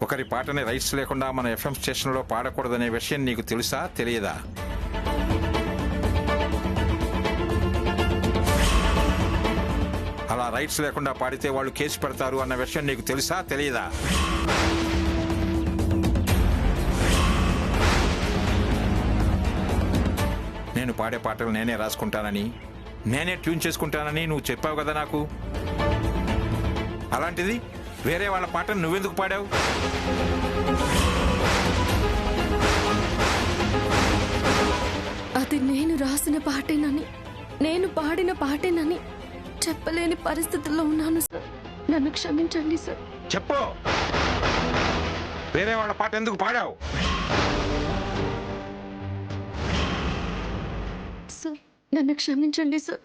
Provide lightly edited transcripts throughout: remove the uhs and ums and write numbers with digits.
ఒకరి పాటని రైట్స్ లేకుండా మన ఎఫ్ఎం స్టేషన్లో పాడకూడదనే విషయం నీకు తెలుసా తెలియదా? అలా రైట్స్ లేకుండా పాడితే వాళ్ళు కేసు పెడతారు అన్న విషయం నీకు తెలుసా తెలియదా? నేను పాడే పాటలు నేనే రాసుకుంటానని, నేనే ట్యూన్ చేసుకుంటానని నువ్వు చెప్పావు కదా నాకు. అలాంటిది వేరే వాళ్ళ పాటను నువ్వెందుకు పాడావు? అది నేను రాసిన పాటేనని, నేను పాడిన పాటేనని చెప్పలేని పరిస్థితుల్లో ఉన్నాను సార్. నన్ను క్షమించండి సార్. చెప్పు, వేరే వాళ్ళ పాట ఎందుకు పాడావు? సార్ నన్ను క్షమించండి సార్.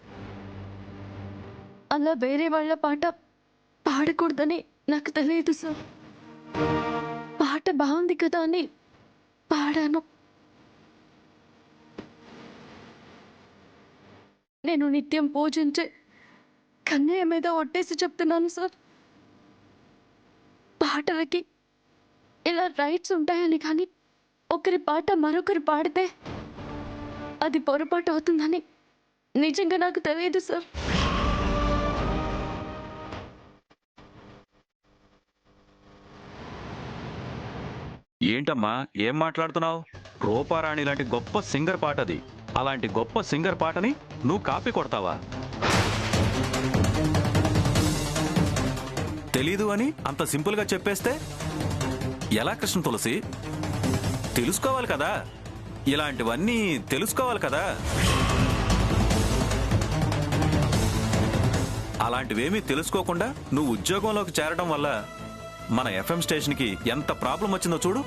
అలా వేరే వాళ్ళ పాట పాడకూడదని నాకు తెలియదు సార్. పాట బాగుంది కదా అని పాడాను. నేను నిత్యం పూజించే కన్నయ్య మీద ఒట్టేసి చెప్తున్నాను సార్, పాటలకి ఇలా రైట్స్ ఉంటాయని. కానీ ఒకరి పాట మరొకరు పాడితే అది పొరపాటు అవుతుందని నిజంగా నాకు తెలియదు సార్. ఏంటమ్మా ఏం మాట్లాడుతున్నావు? రూపారాణి లాంటి గొప్ప సింగర్ పాటది. అలాంటి గొప్ప సింగర్ పాటని నువ్వు కాపీ కొడతావా? తెలీదు అని అంత సింపుల్గా చెప్పేస్తే ఎలా కృష్ణ తులసి? తెలుసుకోవాలి కదా, ఇలాంటివన్నీ తెలుసుకోవాలి కదా. అలాంటివేమీ తెలుసుకోకుండా నువ్వు ఉద్యోగంలోకి చేరడం వల్ల మన ఎఫ్ఎం స్టేషన్కి ఎంత ప్రాబ్లం వచ్చిందో చూడు.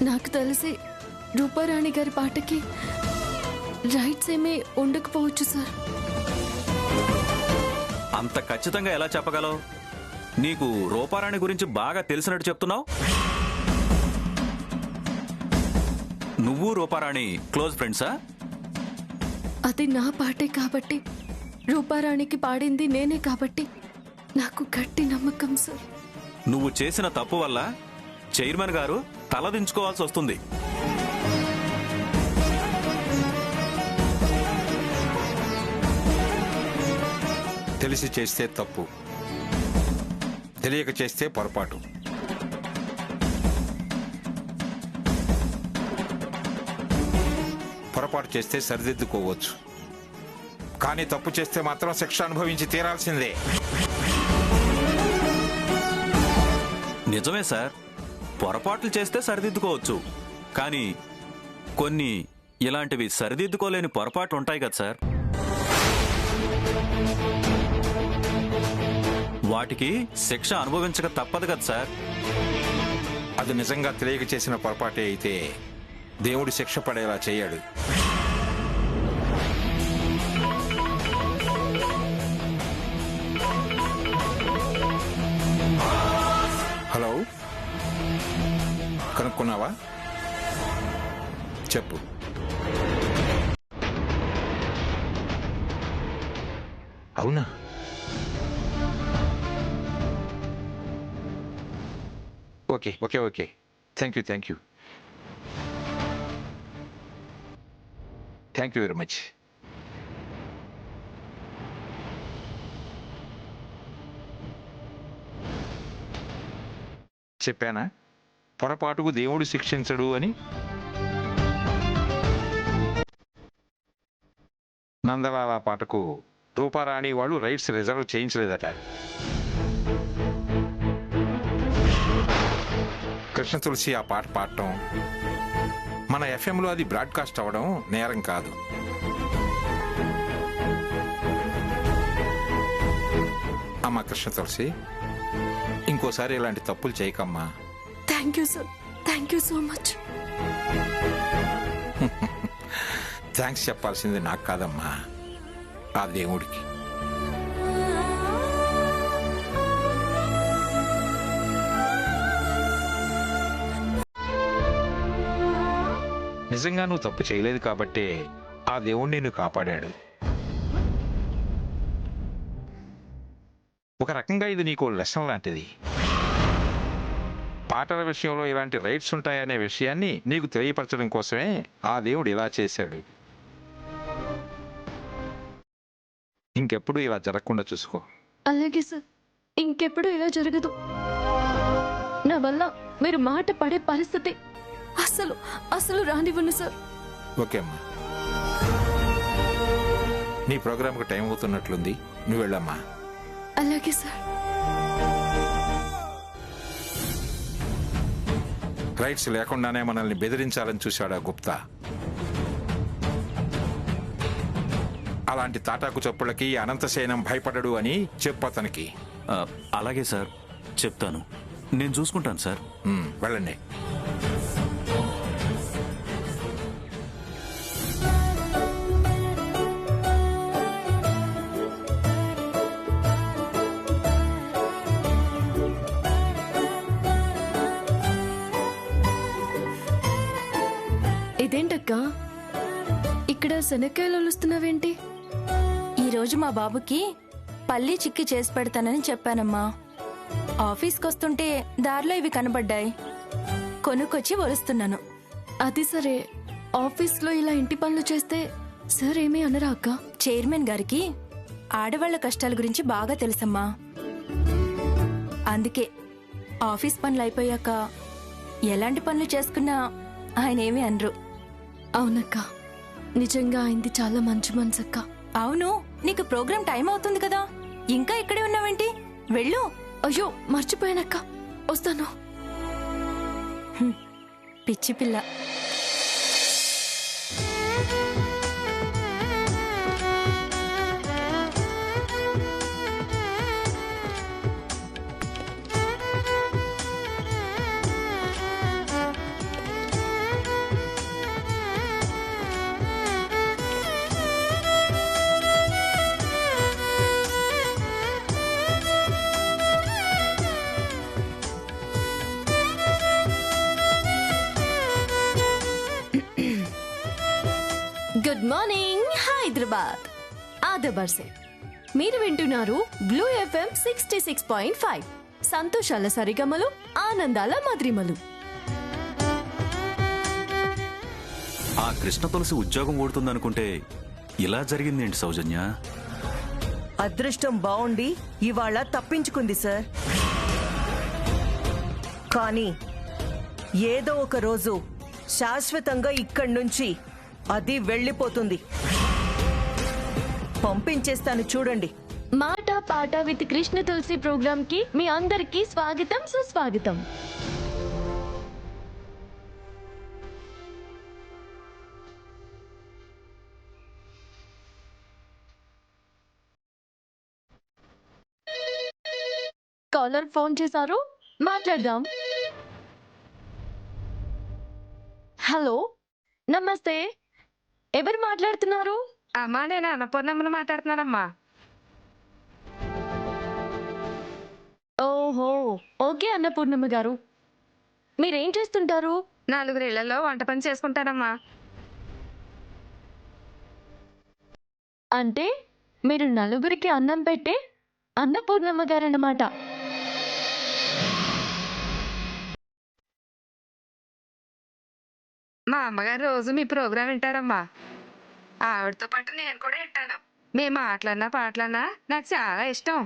నాకు తెలిసి రూపారాణి గారి పాటకి రైట్స్ ఏమీ ఉండకపోవచ్చు సార్. అంత ఖచ్చితంగా ఎలా చెప్పగలవు? నీకు రూపారాణి గురించి బాగా తెలిసినట్టు చెప్తున్నావు. నువ్వు రూపారాణి క్లోజ్ ఫ్రెండ్సా? అది నా పాటే కాబట్టి, రూపారాణికి పాడింది నేనే కాబట్టి నాకు గట్టి నమ్మకం సార్. నువ్వు చేసిన తప్పు వల్ల చైర్మన్ గారు తలదించుకోవాల్సి వస్తుంది. తెలిసి చేస్తే తప్పు, తెలియక చేస్తే పొరపాటు. పొరపాటు చేస్తే సరిదిద్దుకోవచ్చు, కానీ తప్పు చేస్తే మాత్రం శిక్ష అనుభవించి తీరాల్సిందే. నిజమే సార్, పొరపాట్లు చేస్తే సరిదిద్దుకోవచ్చు, కానీ కొన్ని ఇలాంటివి సరిదిద్దుకోలేని పొరపాట్లు ఉంటాయి కదా సార్. వాటికి శిక్ష అనుభవించక తప్పదు కదా సార్. అది నిజంగా తెలియక చేసిన పొరపాటే అయితే దేవుడు శిక్ష పడేలా చేయడు. హలో, కనుక్కున్నావా? చెప్పు. అవునా? Okay okay okay, thank you thank you thank you very much. చెప్పానా పొరపాటుకు దేవుడు శిక్షించడు అని? నందలాల పాటకు రూపారాణి వాళ్ళు రైట్స్ రిజర్వ్ చేయించలేదట. కృష్ణ తులసి ఆ పాట పాడటం, మన ఎఫ్ఎంలో అది బ్రాడ్కాస్ట్ అవ్వడం నేరం కాదు. అమ్మా కృష్ణ తులసి, ఇంకోసారి ఇలాంటి తప్పులు చేయకమ్మా. Thank you sir, thank you so much. Thanks చెప్పాల్సింది నాకు కాదమ్మా, ఆ దేవుడికి. నిజంగా నువ్వు తప్పు చేయలేదు కాబట్టే ఆ దేవుడు నిన్ను కాపాడాడు. ఒక రకంగా ఇది నీకు లెసన్ లాంటిది. పాటల విషయంలో ఇలాంటి రైట్స్ ఉంటాయనే విషయాన్ని నీకు తెలియపరచడం కోసమే ఆ దేవుడు ఇలా చేశాడు. ఇంకెప్పుడు ఇలా జరగకుండా చూసుకో. అలాగే సార్, ఇంకెప్పుడు ఇలా జరగదు. నా వల్ల మీరు మాట పడే పరిస్థితి అసలు అసలు రానివ్వను సార్. ఓకే అమ్మా, నీ ప్రోగ్రామ్కి టైం అవుతున్నట్లుంది, నువ్వు వెళ్ళమ్మా. అలాగే సార్. రైట్స్ లేకుండానే మనల్ని బెదిరించాలని చూశాడా గుప్తా. అలాంటి తాటాకు చప్పుళ్ళకి అనంతసేనం భయపడడు అని చెప్పు అతనికి. అలాగే సార్, చెప్తాను. నేను చూసుకుంటాను సార్. వెళ్ళండి. ఇదేంటక్క, ఇక్కడ శనక్కాయలు ఒలుస్తున్నావేంటి? ఈరోజు మా బాబుకి పల్లీ చిక్కి చేసి పెడతానని చెప్పానమ్మా. ఆఫీస్కి వస్తుంటే దారిలో ఇవి కనబడ్డాయి, కొనుక్కొచ్చి ఒలుస్తున్నాను. అది సరే, ఆఫీస్లో ఇలా ఇంటి పనులు చేస్తే సార్ ఏమీ అనరా అక్క? చైర్మన్ గారికి ఆడవాళ్ల కష్టాల గురించి బాగా తెలుసమ్మా. అందుకే ఆఫీస్ పనులు అయిపోయాక ఎలాంటి పనులు చేసుకున్నా ఆయన ఏమీ అనరు. అవునక్క, నిజంగా అయింది చాలా మంచి మనసక్క. అవును, నీకు ప్రోగ్రామ్ టైం అవుతుంది కదా, ఇంకా ఇక్కడే ఉన్నావేంటి? వెళ్ళు. అయ్యో మర్చిపోయానక్క, వస్తాను. పిచ్చి పిల్ల. గుడ్ మార్నింగ్ హైదరాబాద్, ఆదబర్ సే. మీరు వింటున్నారు బ్లూ FM 66.5, సంతోషాల సరిగమలు, ఆనందాల మధురిమలు. ఆ కృష్ణ తులసి ఉద్యోగం ఊడుతుందనుకుంటే ఇలా జరిగిందేంటి సౌజన్య? అదృష్టం బాగుండి ఇవాళ తప్పించుకుంది సార్. కానీ ఏదో ఒక రోజు శాశ్వతంగా ఇక్కడి నుంచి అది వెళ్ళిపోతుంది. పంపించేస్తాను చూడండి. మాట పాట విత్ కృష్ణ తులసి ప్రోగ్రామ్ కి మీ అందరికీ స్వాగతం, సుస్వాగతం. కాలర్ ఫోన్ చేశారు, మాట్లాడదాం. హలో, నమస్తే. ఎవరు మాట్లాడుతున్నారు? అమ్మా, నేను అన్నపూర్ణమ్మని మాట్లాడుతున్నానమ్మా. ఓహో, ఓకే అన్నపూర్ణమ్మ గారు. మీరేం చేస్తుంటారు? 4 ఇళ్లలో వంట పని చేసుకుంటానమ్మా. అంటే మీరు నలుగురికి అన్నం పెట్టే అన్నపూర్ణమ్మ గారు అన్నమాట. మా అమ్మగారు రోజు మీ ప్రోగ్రాం వింటారమ్మా. ఆవిడతో పాటు నేను కూడా వింటాను. మేము మాట్లాడినా పాటలన్నా నాకు చాలా ఇష్టం.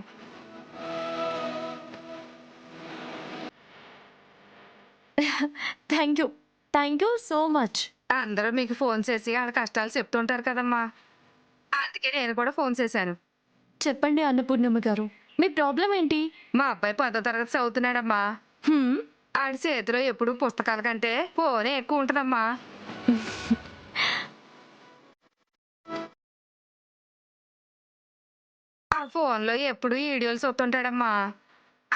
Thank you so much. అందరూ మీకు ఫోన్ చేసి వాళ్ళ కష్టాలు చెప్తుంటారు కదమ్మా, అందుకే నేను కూడా ఫోన్ చేశాను. చెప్పండి అన్నపూర్ణమ్మ గారు, మీ ప్రాబ్లం ఏంటి? మా అబ్బాయి 10వ తరగతి చదువుతున్నాడమ్మా. ఆడి చేతిలో ఎప్పుడు పుస్తకాల కంటే ఫోనే ఎక్కువ ఉంటుందమ్మా. ఆ ఫోన్లో ఎప్పుడు వీడియోలు చూస్తుంటాడమ్మా.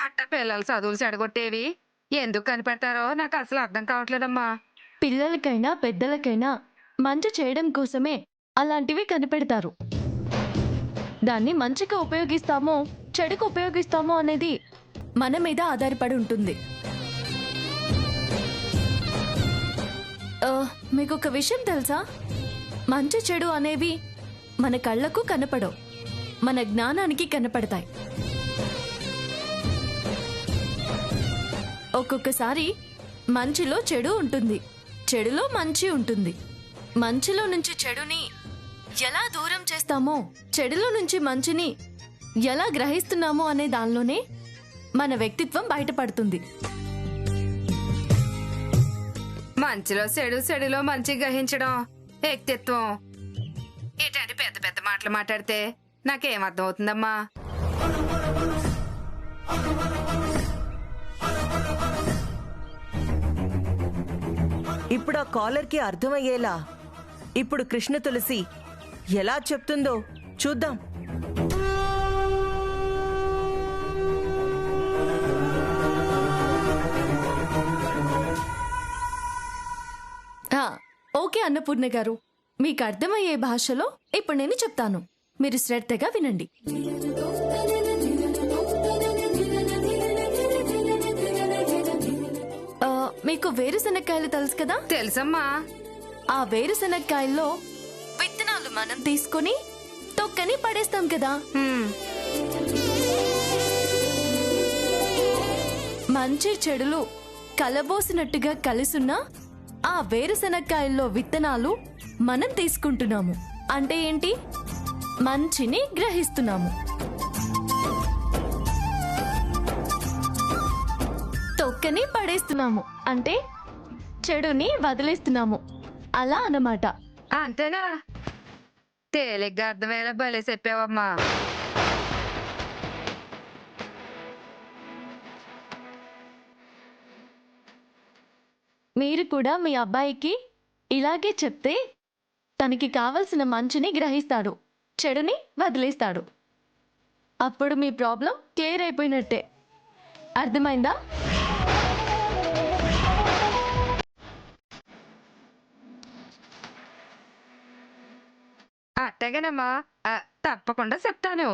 అట్ట పిల్లలు చదువులు చెడగొట్టేవి ఎందుకు కనిపెడతారో నాకు అసలు అర్థం కావట్లేదమ్మా. పిల్లలకైనా పెద్దలకైనా మంచి చేయడం కోసమే అలాంటివి కనిపెడతారు. దాన్ని మంచిగా ఉపయోగిస్తామో చెడుకు ఉపయోగిస్తామో అనేది మన మీద ఆధారపడి ఉంటుంది. మీకు ఒక విషయం తెలుసా? మంచి చెడు అనేవి మన కళ్ళకు కనపడవు, మన జ్ఞానానికి కనపడతాయి. ఒక్కొక్కసారి మంచిలో చెడు ఉంటుంది, చెడులో మంచి ఉంటుంది. మంచిలో నుంచి చెడుని ఎలా దూరం చేస్తామో, చెడులో నుంచి మంచిని ఎలా గ్రహిస్తున్నామో అనే దానిలోనే మన వ్యక్తిత్వం బయటపడుతుంది. మంచిలో చెడు, చెడులో మంచి గ్రహించడం వ్యక్తిత్వం. ఇట్లాంటి పెద్ద పెద్ద మాటలు మాట్లాడితే నాకేం అర్థం అవుతుందమ్మా? ఇప్పుడు ఆ కాలర్కి అర్థమయ్యేలా ఇప్పుడు కృష్ణ తులసి ఎలా చెప్తుందో చూద్దాం. ఓకే అన్నపూర్ణ గారు, మీకు అర్థమయ్యే భాషలో ఇప్పుడు నేను చెప్తాను, మీరు శ్రద్ధగా వినండి. మీకు వేరుశనక్కాయలు తెలుసు కదా? తెలుసమ్మా. ఆ వేరుశనక్కాయల్లో విత్తనాలు మనం తీసుకొని తొక్కని పడేస్తాం కదా. మంచి చెడులు కలబోసినట్టుగా కలిసున్న ఆ వేరుశనక్కాయల్లో విత్తనాలు మనం తీసుకుంటున్నాము. అంటే ఏంటి? మంచిని గ్రహిస్తున్నాము. తొక్కని పడేస్తున్నాము అంటే చెడుని వదిలేస్తున్నాము, అలా అన్నమాట. అంతేనా? తేలిగ్గా అర్థమయ్యేలా భలే చెప్పావమ్మా. మీరు కూడా మీ అబ్బాయికి ఇలాగే చెప్తే తనకి కావలసిన మంచిని గ్రహిస్తాడు, చెడుని వదిలేస్తాడు. అప్పుడు మీ ప్రాబ్లం క్లియర్ అయిపోయినట్టే. అర్థమైందా? అట్టగేనమ్మా, తప్పకుండా చెప్తాను.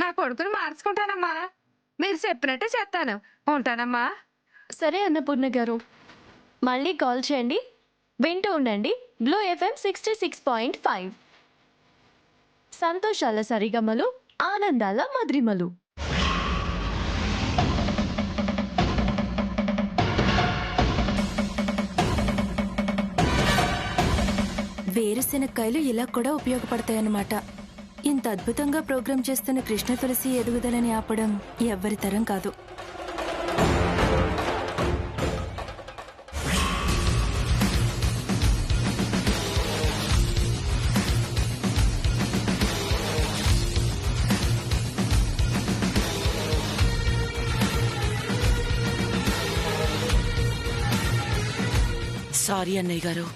నా కొడుకుని మార్చుకుంటానమ్మా. మీరు చెప్పినట్టే చేస్తాను. ఉంటానమ్మా. సరే అన్నపూర్ణ గారు, మళ్ళీ కాల్ చేయండి. వింటూ ఉండండి బ్లూ FM 66.5. సంతోషాల సరిగమలు, ఆనందాల మధురిమలు. వేరుశెనక్కాయలు ఇలా కూడా ఉపయోగపడతాయన్నమాట. ఇంత అద్భుతంగా ప్రోగ్రాం చేస్తున్న కృష్ణ తులసి ఎదుగుదలని ఆపడం ఎవ్వరి తరం కాదు. సారీ అన్నయ్య గారు.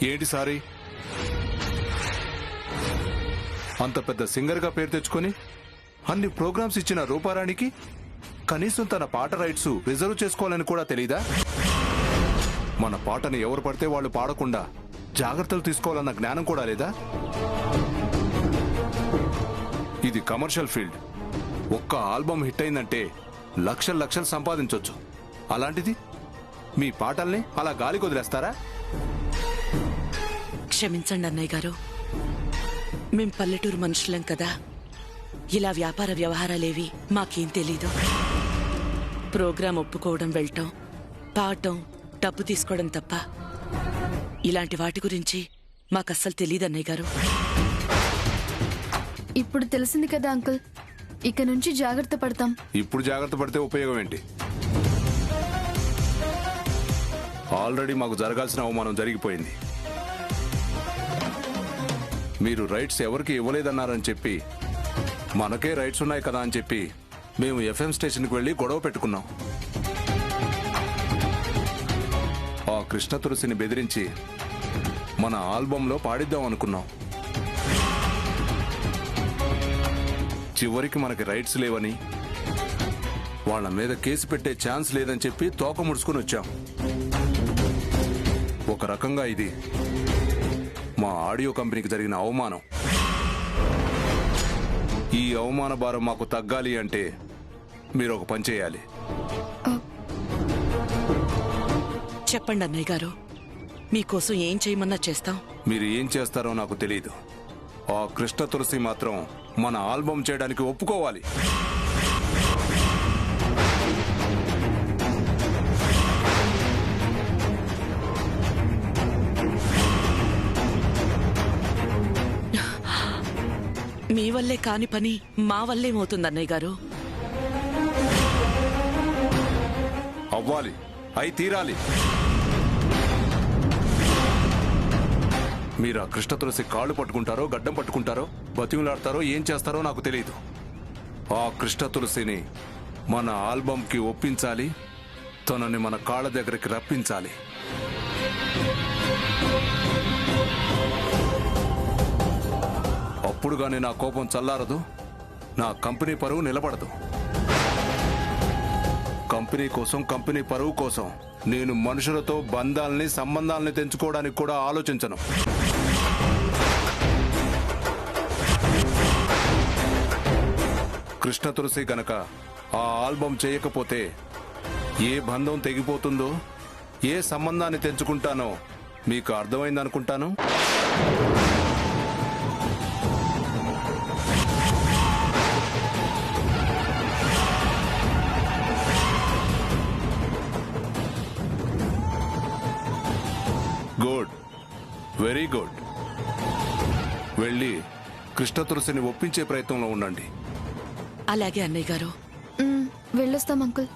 ఏంటి సారీ? అంత పెద్ద సింగర్గా పేరు తెచ్చుకొని అన్ని ప్రోగ్రామ్స్ ఇచ్చిన రూపారాణికి కనీసం తన పాట రైట్స్ రిజర్వ్ చేసుకోవాలని కూడా తెలీదా? మన పాటని ఎవరు పడితే వాళ్ళు పాడకుండా జాగ్రత్తలు తీసుకోవాలన్న జ్ఞానం కూడా లేదా? ఇది కమర్షియల్ ఫీల్డ్. ఒక్క ఆల్బమ్ హిట్ అయిందంటే లక్షలు లక్షలు సంపాదించొచ్చు. అలాంటిది మీ పాటల్ని అలా గాలికి వదిలేస్తారా? క్షమించండి అన్నయ్య గారు, మేం పల్లెటూరు మనుషులం కదా. ఇలా వ్యాపార వ్యవహారాలేవి మాకేం తెలీదు. ప్రోగ్రాం ఒప్పుకోవడం, వెళ్ళటం, పాడటం, డబ్బు తీసుకోవడం తప్ప ఇలాంటి వాటి గురించి మాకస్సలు తెలీదు అన్నయ్య గారు. ఇప్పుడు తెలిసింది కదా అంకుల్, ఇక నుంచి జాగ్రత్త పడతాం. ఇప్పుడు జాగ్రత్త పడితే ఉపయోగం ఏంటి? ఆల్రెడీ మాకు జరగాల్సిన అవమానం జరిగిపోయింది. మీరు రైట్స్ ఎవరికి ఇవ్వలేదన్నారని చెప్పి మనకే రైట్స్ ఉన్నాయి కదా అని చెప్పి మేము FM స్టేషన్కి వెళ్ళి గొడవ పెట్టుకున్నాం. ఆ కృష్ణ తులసిని బెదిరించి మన ఆల్బంలో పాడిద్దాం అనుకున్నాం. చివరికి మనకి రైట్స్ లేవని, వాళ్ళ మీద కేసు పెట్టే ఛాన్స్ లేదని చెప్పి తోక ముడుచుకుని వచ్చాం. ఒక రకంగా ఇది మా ఆడియో కంపెనీకి జరిగిన అవమానం. ఈ అవమాన భారం మాకు తగ్గాలి అంటే మీరు ఒక పని చేయాలి. చెప్పండి అన్నయ్య గారు, మీకోసం ఏం చేయమన్నా చేస్తాం. మీరు ఏం చేస్తారో నాకు తెలియదు, ఆ కృష్ణ తులసి మాత్రం మన ఆల్బమ్ చేయడానికి ఒప్పుకోవాలి. మీ వల్లే కాని పని మా వల్లేమవుతుంది అన్నయ్య గారు. అవ్వాలి, అయి తీరాలి. మీరు ఆ కృష్ణ తులసి కాళ్ళు పట్టుకుంటారో గడ్డం పట్టుకుంటారో బతిములాడతారో ఏం చేస్తారో నాకు తెలియదు. ఆ కృష్ణ తులసిని మన ఆల్బమ్కి ఒప్పించాలి, తనని మన కాళ్ళ దగ్గరికి రప్పించాలి. అప్పుడుగానే నా కోపం చల్లారదు, నా కంపెనీ పరువు నిలబడదు. కంపెనీ కోసం, కంపెనీ పరువు కోసం నేను మనుషులతో బంధాలని సంబంధాలని తెంచుకోవడానికి కూడా ఆలోచించను. కృష్ణ తులసి గనక ఆ ఆల్బమ్ చేయకపోతే ఏ బంధం తెగిపోతుందో, ఏ సంబంధాన్ని తెంచుకుంటానో మీకు అర్థమైందనుకుంటాను. Good, very good. వెళ్ళి కృష్ణ తులసిని ఒప్పించే ప్రయత్నంలో ఉండండి. అలాగే అన్నయ్య గారు. వెళ్ళొస్తాం అంకుల్.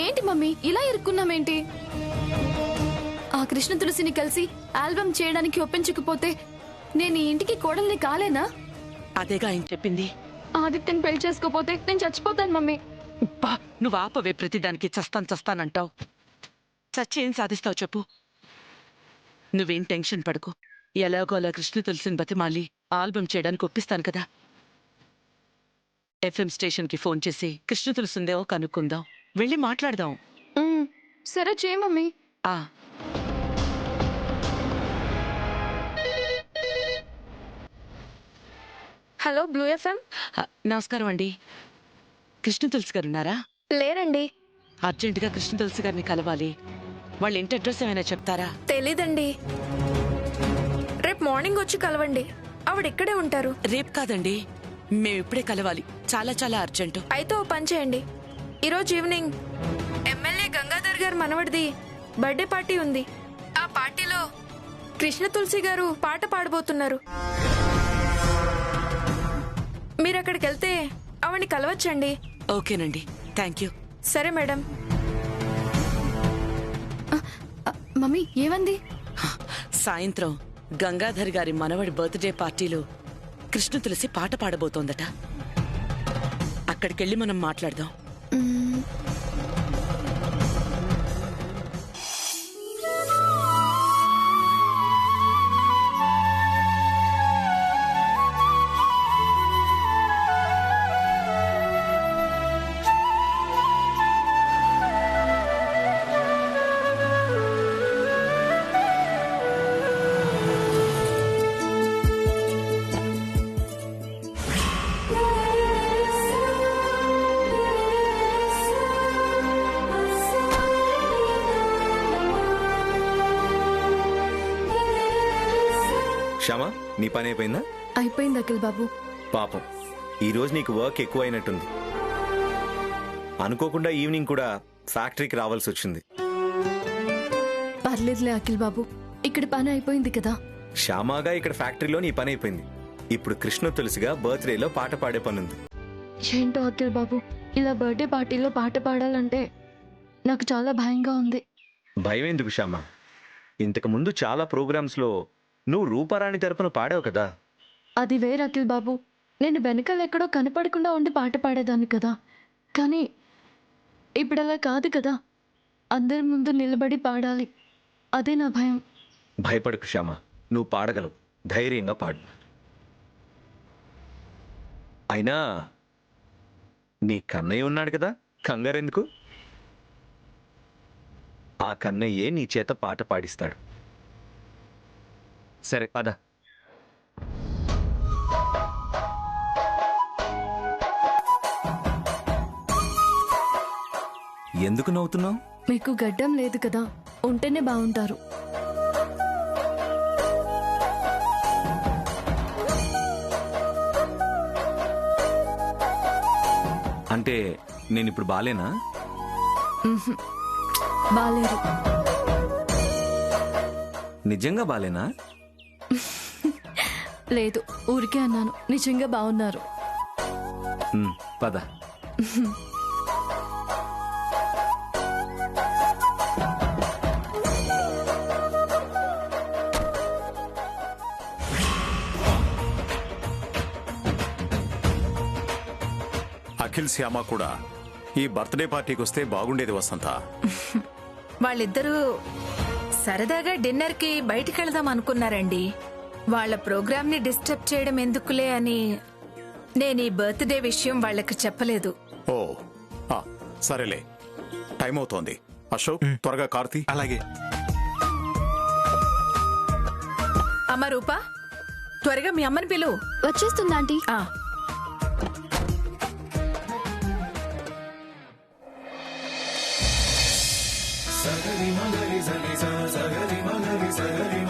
ఏంటి మమ్మీ ఇలా ఇరుక్కున్నామేంటి? ఆ కృష్ణ తులసిని కలిసి ఆల్బమ్ చేయడానికి ఒప్పించకపోతే నేను ఈ ఇంటికి కోడల్ని కాలేనా? అదేగా ఆయన చెప్పింది. ఆదిత్యని పెళ్లి చేసుకోపోతే నేను చచ్చిపోతాను మమ్మీ. అబ్బా, నువ్వు ఆపవే ప్రతిదానికి చస్తానంటావు. చచ్చి ఏం సాధిస్తావు చెప్పు. నువ్వేం టెన్షన్ పడకు. ఎలాగో అలా కృష్ణ తులసిని బతిమాలి ఆల్బమ్ చేయడానికి ఒప్పిస్తాను కదా. FM స్టేషన్కి ఫోన్ చేసి కృష్ణ తులసిందేవో కనుక్కుందాం, వెళ్ళి మాట్లాడదాం. సరే చేయి మమ్మీ. ఆ హలో బ్లూ FM. నమస్కారం అండి. కృష్ణ తులసి గారు ఉన్నారా? లేరండి. అర్జెంటుగా కృష్ణ తులసి గారిని కలవాలి. వాళ్ళ ఇంటి అడ్రస్ ఏమైనా చెప్తారా? తెలీదండి. రేపు మార్నింగ్ వచ్చి కలవండి, ఆవిడ ఇక్కడే ఉంటారు. రేపు కాదండి, మేము ఇప్పుడే కలవాలి, చాలా చాలా అర్జెంటు. అయితే ఓ పని చేయండి, ఈరోజు ఈవినింగ్ ఎమ్మెల్యే గంగాధర్ గారు మనవడిది బర్త్డే పార్టీ ఉంది. ఆ పార్టీలో కృష్ణ తులసి గారు పాట పాడబోతున్నారు. మీరు అక్కడికి వెళ్తే ఆవిడ్ని కలవచ్చండి. ఓకేనండి, థ్యాంక్ యూ. సరే మేడం. మమ్మీ ఏమంది? సాయంత్రం గంగాధర్ గారి మనవడి బర్త్డే పార్టీలో కృష్ణ తులసి పాట పాడబోతోందట. అక్కడికెళ్ళి మనం మాట్లాడదాం. శ్యామ, నీ పని అయిపోయిందా? అయిపోయింది అఖిల్ బాబు. పాపం, ఈరోజు నీకు వర్క్ ఎక్కువ అయినట్టుంది. అనుకోకుండా ఈవినింగ్ కూడా ఫ్యాక్టరీకి రావాల్సి వచ్చింది. పర్లేదులే అఖిల్ బాబు, ఇక్కడ పని అయిపోయింది కదా. శ్యామగా ఇక్కడ ఫ్యాక్టరీలో నీ పని అయిపోయింది. ఇప్పుడు కృష్ణ తులసిగా బర్త్డేలో పాట పాడే పని ఉంది. ఏంటో అఖిల్ బాబు, ఇలా బర్త్డే పార్టీలో పాట పాడాలంటే నాకు చాలా భయంగా ఉంది. భయం ఎందుకు శ్యామ? ఇంతకు ముందు చాలా ప్రోగ్రామ్స్లో నువ్వు రూపారాణి తరపున పాడావు కదా. అది వేరే అఖిల్ బాబు, నేను వెనకాల ఎక్కడో కనపడకుండా ఉండి పాట పాడేదాన్ని కదా. కానీ ఇప్పుడు అలా కాదు కదా, అందరి ముందు నిలబడి పాడాలి. అదే నా భయం. భయపడకు శ్యామ, నువ్వు పాడగలవు, ధైర్యంగా పాడు. అయినా నీ కన్నయ్య ఉన్నాడు కదా, కంగారెందుకు? ఆ కన్నయ్యే నీ చేత పాట పాడిస్తాడు. సరే పద. ఎందుకు నవ్వుతున్నావు? మీకు గడ్డం లేదు కదా, ఉంటేనే బాగుంటారు. అంటే నేను ఇప్పుడు బాలేనా? బాలేరు. నిజంగా బాలేనా? లేదు, ఊరికే అన్నాను. నిజంగా బాగున్నారు. పద. అఖిల్ శ్యామ కూడా ఈ బర్త్డే పార్టీకి వస్తే బాగుండేది వసంత. వాళ్ళిద్దరూ సరదాగా డిన్నర్ కి బయటికి వెళదాం అనుకున్నారండి. వాళ్ళ ప్రోగ్రామ్ ని డిస్టర్బ్ చేయడం ఎందుకులే అని నేను ఈ బర్త్డే విషయం వాళ్ళకి చెప్పలేదు. ఓ సరేలే, టైం అవుతోంది. అశోక్, త్వరగా కార్తీ. అలాగే. అమ్మ రూపా, త్వరగా మీ అమ్మని పిలువు. వచ్చేస్తుందా ఆంటీ? సగరి మగరి సగరి సగరి మగరి సగరి